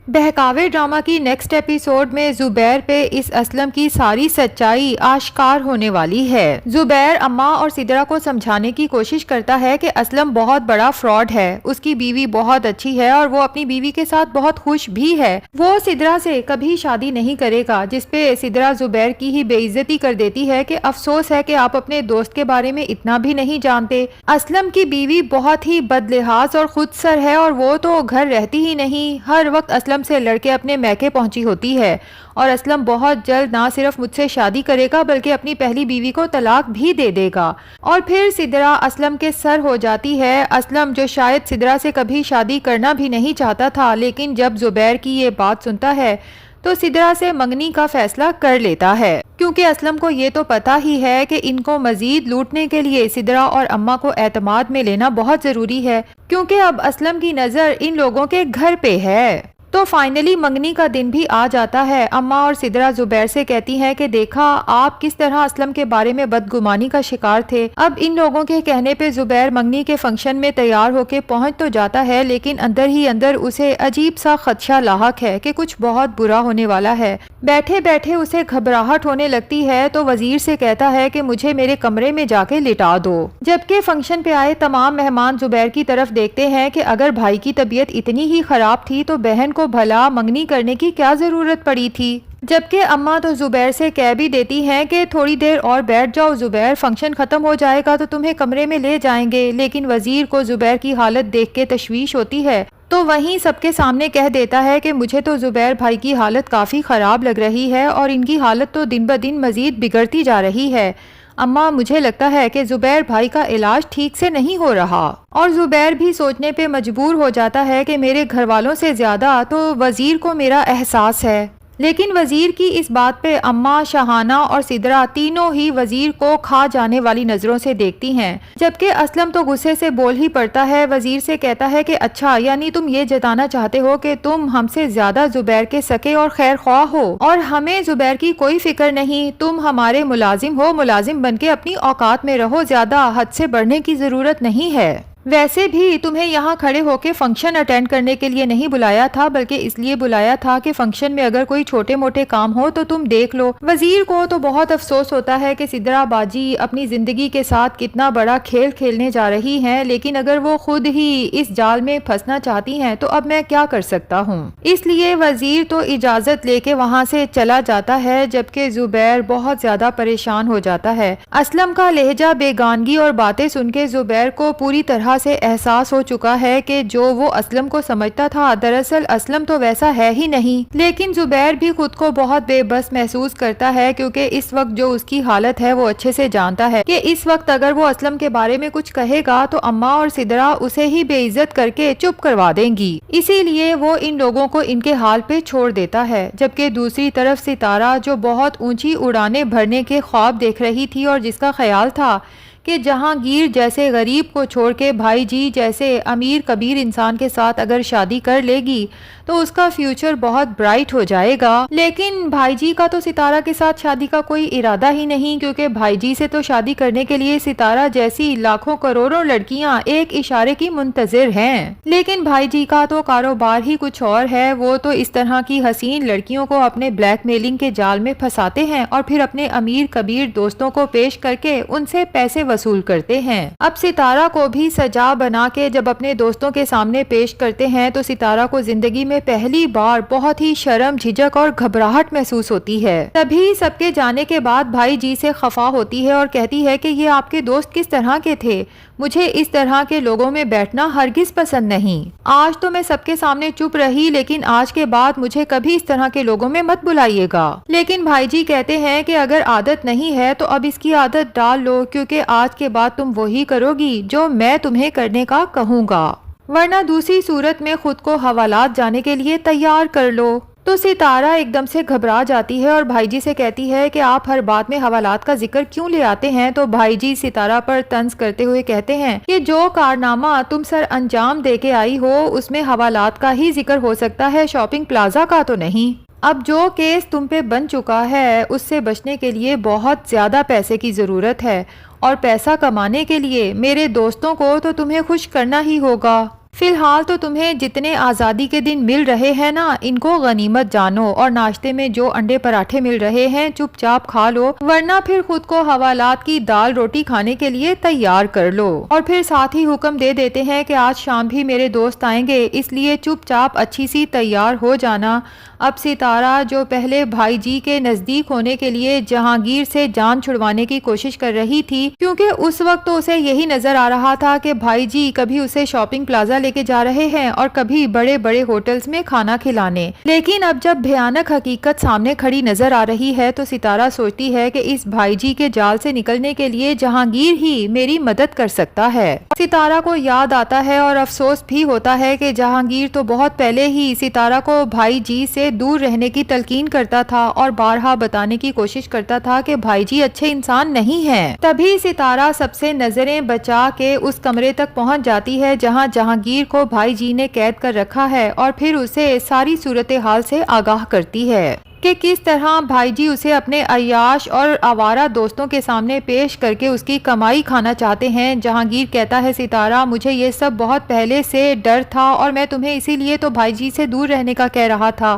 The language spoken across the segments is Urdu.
بہکاوے ڈرامہ کی نیکسٹ ایپیسوڈ میں زبیر پہ اس اسلم کی ساری سچائی آشکار ہونے والی ہے۔ زبیر اماں اور سدرہ کو سمجھانے کی کوشش کرتا ہے کہ اسلم بہت بڑا فراڈ ہے، اس کی بیوی بہت اچھی ہے اور وہ اپنی بیوی کے ساتھ بہت خوش بھی ہے، وہ سدرہ سے کبھی شادی نہیں کرے گا، جس پہ سدرہ زبیر کی ہی بے عزتی کر دیتی ہے کہ افسوس ہے کہ آپ اپنے دوست کے بارے میں اتنا بھی نہیں جانتے۔ اسلم کی بیوی بہت ہی بد لحاظ اور خود سر ہے اور وہ تو گھر رہتی ہی نہیں، ہر وقت اسلم سے لڑ کے اپنے میکے پہنچی ہوتی ہے، اور اسلم بہت جلد نہ صرف مجھ سے شادی کرے گا بلکہ اپنی پہلی بیوی کو طلاق بھی دے دے گا۔ اور پھر سدرہ اسلم کے سر ہو جاتی ہے۔ اسلم جو شاید سدرہ سے کبھی شادی کرنا بھی نہیں چاہتا تھا، لیکن جب زبیر کی یہ بات سنتا ہے تو سدرہ سے منگنی کا فیصلہ کر لیتا ہے، کیونکہ اسلم کو یہ تو پتا ہی ہے کہ ان کو مزید لوٹنے کے لیے سدرہ اور اماں کو اعتماد میں لینا بہت ضروری ہے، کیونکہ اب اسلم کی نظر ان لوگوں کے گھر پہ ہے۔ تو فائنلی منگنی کا دن بھی آ جاتا ہے۔ اماں اور سدرہ زبیر سے کہتی ہیں کہ دیکھا آپ کس طرح اسلم کے بارے میں بدگمانی کا شکار تھے۔ اب ان لوگوں کے کہنے پہ زبیر منگنی کے فنکشن میں تیار ہو کے پہنچ تو جاتا ہے، لیکن اندر ہی اندر اسے عجیب سا خدشہ لاحق ہے کہ کچھ بہت برا ہونے والا ہے۔ بیٹھے بیٹھے اسے گھبراہٹ ہونے لگتی ہے تو وزیر سے کہتا ہے کہ مجھے میرے کمرے میں جا کے لٹا دو۔ جبکہ فنکشن پہ آئے تمام مہمان زبیر کی طرف دیکھتے ہیں کہ اگر بھائی کی طبیعت اتنی ہی خراب تھی تو بہن کو بھلا منگنی کرنے کی کیا ضرورت پڑی تھی۔ جبکہ اماں تو زبیر سے کہہ بھی دیتی ہیں کہ تھوڑی دیر اور بیٹھ جاؤ زبیر، فنکشن ختم ہو جائے گا تو تمہیں کمرے میں لے جائیں گے، لیکن وزیر کو زبیر کی حالت دیکھ کے تشویش ہوتی ہے تو وہیں سب کے سامنے کہہ دیتا ہے کہ مجھے تو زبیر بھائی کی حالت کافی خراب لگ رہی ہے اور ان کی حالت تو دن بدن مزید بگڑتی جا رہی ہے۔ اماں مجھے لگتا ہے کہ زبیر بھائی کا علاج ٹھیک سے نہیں ہو رہا، اور زبیر بھی سوچنے پہ مجبور ہو جاتا ہے کہ میرے گھر والوں سے زیادہ تو وزیر کو میرا احساس ہے۔ لیکن وزیر کی اس بات پہ اماں، شاہانہ اور سدرہ تینوں ہی وزیر کو کھا جانے والی نظروں سے دیکھتی ہیں، جبکہ اسلم تو غصے سے بول ہی پڑتا ہے، وزیر سے کہتا ہے کہ اچھا یعنی تم یہ جتانا چاہتے ہو کہ تم ہم سے زیادہ زبیر کے سکے اور خیر خواہ ہو اور ہمیں زبیر کی کوئی فکر نہیں، تم ہمارے ملازم ہو، ملازم بن کے اپنی اوقات میں رہو، زیادہ حد سے بڑھنے کی ضرورت نہیں ہے۔ ویسے بھی تمہیں یہاں کھڑے ہو کے فنکشن اٹینڈ کرنے کے لیے نہیں بلایا تھا، بلکہ اس لیے بلایا تھا کہ فنکشن میں اگر کوئی چھوٹے موٹے کام ہو تو تم دیکھ لو۔ وزیر کو تو بہت افسوس ہوتا ہے کہ سدرہ باجی اپنی زندگی کے ساتھ کتنا بڑا کھیل کھیلنے جا رہی ہیں، لیکن اگر وہ خود ہی اس جال میں پھنسنا چاہتی ہیں تو اب میں کیا کر سکتا ہوں۔ اس لیے وزیر تو اجازت لے کے وہاں سے چلا جاتا ہے، جبکہ زبیر بہت زیادہ پریشان ہو جاتا ہے۔ اسلم کا لہجہ، بیگانگی اور باتیں سن کے زبیر کو پوری طرح سے احساس ہو چکا ہے کہ جو وہ اسلم کو سمجھتا تھا دراصل اسلم تو ویسا ہے ہی نہیں، لیکن زبیر بھی خود کو بہت بے بس محسوس کرتا ہے، کیونکہ اس وقت جو اس کی حالت ہے وہ اچھے سے جانتا ہے کہ اس وقت اگر وہ اسلم کے بارے میں کچھ کہے گا تو اماں اور سدرہ اسے ہی بے عزت کر کے چپ کروا دیں گی، اسی لیے وہ ان لوگوں کو ان کے حال پہ چھوڑ دیتا ہے۔ جبکہ دوسری طرف ستارہ جو بہت اونچی اڑانے بھرنے کے خواب دیکھ رہی تھی اور جس کا خیال تھا کہ جہانگیر جیسے غریب کو چھوڑ کے بھائی جی جیسے امیر کبیر انسان کے ساتھ اگر شادی کر لے گی تو اس کا فیوچر بہت برائٹ ہو جائے گا، لیکن بھائی جی کا تو ستارہ کے ساتھ شادی کا کوئی ارادہ ہی نہیں، کیونکہ بھائی جی سے تو شادی کرنے کے لیے ستارہ جیسی لاکھوں کروڑوں لڑکیاں ایک اشارے کی منتظر ہیں۔ لیکن بھائی جی کا تو کاروبار ہی کچھ اور ہے، وہ تو اس طرح کی حسین لڑکیوں کو اپنے بلیک میلنگ کے جال میں پھنساتے ہیں اور پھر اپنے امیر کبیر دوستوں کو پیش کر کے ان سے پیسے وصول کرتے ہیں۔ اب ستارہ کو بھی سجا بنا کے جب اپنے دوستوں کے سامنے پیش کرتے ہیں تو ستارہ کو زندگی میں پہلی بار بہت ہی شرم، جھجک اور گھبراہٹ محسوس ہوتی ہے۔ تبھی سب کے جانے کے بعد بھائی جی سے خفا ہوتی ہے اور کہتی ہے کہ یہ آپ کے دوست کس طرح کے تھے، مجھے اس طرح کے لوگوں میں بیٹھنا ہرگز پسند نہیں۔ آج تو میں سب کے سامنے چپ رہی، لیکن آج کے بعد مجھے کبھی اس طرح کے لوگوں میں مت بلائیے گا۔ لیکن بھائی جی کہتے ہیں کہ اگر عادت نہیں ہے تو اب اس کی عادت ڈال لو، کیونکہ آج کے بعد تم وہی کرو گی جو میں تمہیں کرنے کا کہوں گا، ورنہ دوسری صورت میں خود کو حوالات جانے کے لیے تیار کر لو۔ تو ستارہ ایک دم سے گھبرا جاتی ہے اور بھائی جی سے کہتی ہے کہ آپ ہر بات میں حوالات کا ذکر کیوں لے آتے ہیں؟ تو بھائی جی ستارہ پر طنز کرتے ہوئے کہتے ہیں کہ جو کارنامہ تم سر انجام دے کے آئی ہو اس میں حوالات کا ہی ذکر ہو سکتا ہے، شاپنگ پلازا کا تو نہیں۔ اب جو کیس تم پہ بن چکا ہے اس سے بچنے کے لیے بہت زیادہ پیسے کی ضرورت ہے، اور پیسہ کمانے کے لیے میرے دوستوں کو تو تمہیں خوش کرنا ہی ہوگا۔ فی الحال تو تمہیں جتنے آزادی کے دن مل رہے ہیں نا، ان کو غنیمت جانو، اور ناشتے میں جو انڈے پراٹھے مل رہے ہیں چپ چاپ کھا لو، ورنہ پھر خود کو حوالات کی دال روٹی کھانے کے لیے تیار کر لو۔ اور پھر ساتھ ہی حکم دے دیتے ہیں کہ آج شام بھی میرے دوست آئیں گے، اس لیے چپ چاپ اچھی سی تیار ہو جانا۔ اب ستارہ جو پہلے بھائی جی کے نزدیک ہونے کے لیے جہانگیر سے جان چھڑوانے کی کوشش کر رہی تھی، کیونکہ اس وقت تو اسے یہی نظر آ رہا تھا کہ بھائی جی کبھی اسے شاپنگ پلازا لے کے جا رہے ہیں اور کبھی بڑے بڑے ہوٹلز میں کھانا کھلانے، لیکن اب جب بھیانک حقیقت سامنے کھڑی نظر آ رہی ہے تو ستارہ سوچتی ہے کہ اس بھائی جی کے جال سے نکلنے کے لیے جہانگیر ہی میری مدد کر سکتا ہے۔ ستارہ کو یاد آتا ہے اور افسوس بھی ہوتا ہے کہ جہانگیر تو بہت پہلے ہی ستارہ کو بھائی جی سے دور رہنے کی تلقین کرتا تھا اور بارہا بتانے کی کوشش کرتا تھا کہ بھائی جی اچھے انسان نہیں ہیں۔ تبھی ستارہ سب سے نظریں بچا کے اس کمرے تک پہنچ جاتی ہے جہاں جہانگیر کو بھائی جی نے قید کر رکھا ہے، اور پھر اسے ساری صورتحال سے آگاہ کرتی ہے کہ کس طرح بھائی جی اسے اپنے عیاش اور آوارہ دوستوں کے سامنے پیش کر کے اس کی کمائی کھانا چاہتے ہیں۔ جہانگیر کہتا ہے ستارہ مجھے یہ سب بہت پہلے سے ڈر تھا اور میں تمہیں اسی لیے تو بھائی جی سے دور رہنے کا کہہ رہا تھا۔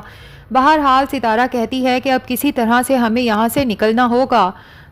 بہرحال ستارہ کہتی ہے کہ اب کسی طرح سے ہمیں یہاں سے نکلنا ہوگا۔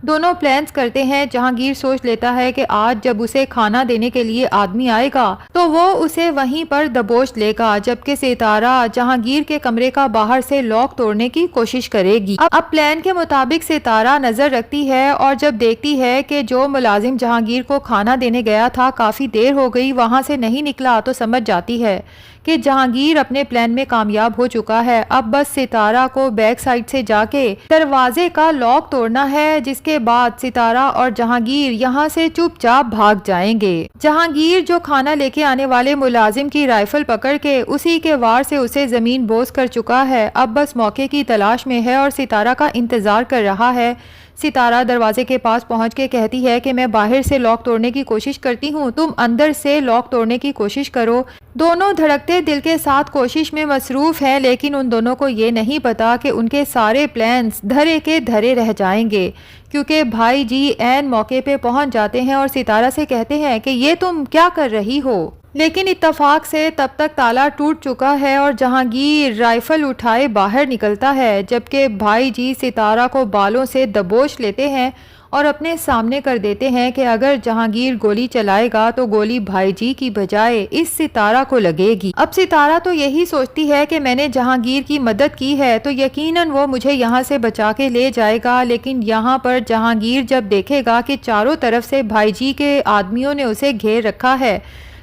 دونوں پلانز کرتے ہیں۔ جہانگیر سوچ لیتا ہے کہ آج جب اسے کھانا دینے کے لیے آدمی آئے گا تو وہ اسے وہیں پر دبوچ لے گا، جبکہ ستارہ جہانگیر کے کمرے کا باہر سے لاک توڑنے کی کوشش کرے گی۔ اب پلان کے مطابق ستارہ نظر رکھتی ہے اور جب دیکھتی ہے کہ جو ملازم جہانگیر کو کھانا دینے گیا تھا کافی دیر ہو گئی وہاں سے نہیں نکلا تو سمجھ جاتی ہے کہ جہانگیر اپنے پلان میں کامیاب ہو چکا ہے۔ اب بس ستارہ کو بیک سائڈ سے جا کے دروازے کا لاک توڑنا ہے، جس کے بعد ستارہ اور جہانگیر یہاں سے چپ چاپ بھاگ جائیں گے۔ جہانگیر جو کھانا لے کے آنے والے ملازم کی رائفل پکڑ کے اسی کے وار سے اسے زمین بوس کر چکا ہے، اب بس موقع کی تلاش میں ہے اور ستارہ کا انتظار کر رہا ہے۔ ستارہ دروازے کے پاس پہنچ کے کہتی ہے کہ میں باہر سے لاک توڑنے کی کوشش کرتی ہوں، تم اندر سے لاک توڑنے کی کوشش کرو۔ دونوں دھڑکتے دل کے ساتھ کوشش میں مصروف ہیں، لیکن ان دونوں کو یہ نہیں پتا کہ ان کے سارے پلانز دھرے کے دھرے رہ جائیں گے، کیونکہ بھائی جی عین موقع پہ پہنچ جاتے ہیں اور ستارہ سے کہتے ہیں کہ یہ تم کیا کر رہی ہو؟ لیکن اتفاق سے تب تک تالا ٹوٹ چکا ہے اور جہانگیر رائفل اٹھائے باہر نکلتا ہے، جبکہ بھائی جی ستارہ کو بالوں سے دبوچ لیتے ہیں اور اپنے سامنے کر دیتے ہیں کہ اگر جہانگیر گولی چلائے گا تو گولی بھائی جی کی بجائے اس ستارہ کو لگے گی۔ اب ستارہ تو یہی سوچتی ہے کہ میں نے جہانگیر کی مدد کی ہے تو یقیناً وہ مجھے یہاں سے بچا کے لے جائے گا، لیکن یہاں پر جہانگیر جب دیکھے گا کہ چاروں طرف سے بھائی جی کے آدمیوں نے اسے گھیر رکھا ہے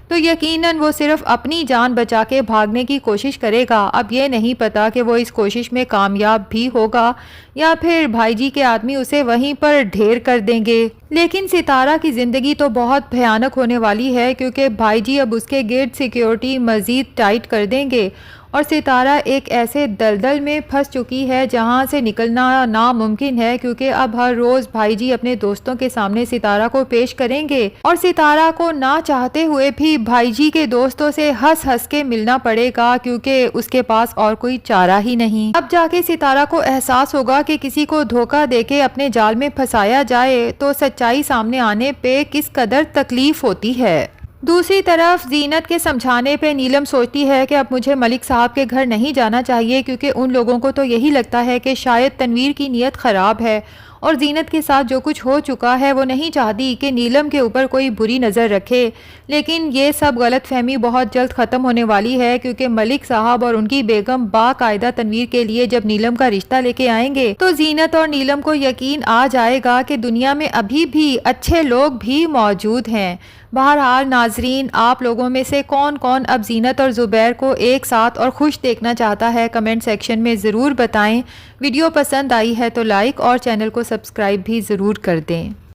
تو یقیناً وہ صرف اپنی جان بچا کے بھاگنے کی کوشش کرے گا۔ اب یہ نہیں پتا کہ وہ اس کوشش میں کامیاب بھی ہوگا یا پھر بھائی جی کے آدمی اسے وہیں پر ڈھیر کر دیں گے۔ لیکن ستارہ کی زندگی تو بہت بھیانک ہونے والی ہے، کیونکہ بھائی جی اب اس کے گرد سیکیورٹی مزید ٹائٹ کر دیں گے اور ستارہ ایک ایسے دلدل میں پھنس چکی ہے جہاں سے نکلنا ناممکن ہے، کیونکہ اب ہر روز بھائی جی اپنے دوستوں کے سامنے ستارہ کو پیش کریں گے اور ستارہ کو نہ چاہتے ہوئے بھی بھائی جی کے دوستوں سے ہنس ہنس کے ملنا پڑے گا، کیونکہ اس کے پاس اور کوئی چارہ ہی نہیں۔ اب جا کے ستارہ کو احساس ہوگا کہ کسی کو دھوکہ دے کے اپنے جال میں پھنسایا جائے تو سچائی سامنے آنے پہ کس قدر تکلیف ہوتی ہے۔ دوسری طرف زینت کے سمجھانے پہ نیلم سوچتی ہے کہ اب مجھے ملک صاحب کے گھر نہیں جانا چاہیے، کیونکہ ان لوگوں کو تو یہی لگتا ہے کہ شاید تنویر کی نیت خراب ہے اور زینت کے ساتھ جو کچھ ہو چکا ہے وہ نہیں چاہتی کہ نیلم کے اوپر کوئی بری نظر رکھے۔ لیکن یہ سب غلط فہمی بہت جلد ختم ہونے والی ہے، کیونکہ ملک صاحب اور ان کی بیگم باقاعدہ تنویر کے لیے جب نیلم کا رشتہ لے کے آئیں گے تو زینت اور نیلم کو یقین آ جائے گا کہ دنیا میں ابھی بھی اچھے لوگ بھی موجود ہیں۔ بہرحال ناظرین، آپ لوگوں میں سے کون کون اب زینت اور زبیر کو ایک ساتھ اور خوش دیکھنا چاہتا ہے کمنٹ سیکشن میں ضرور بتائیں۔ ویڈیو پسند آئی ہے تو لائک اور چینل کو سبسکرائب بھی ضرور کر دیں۔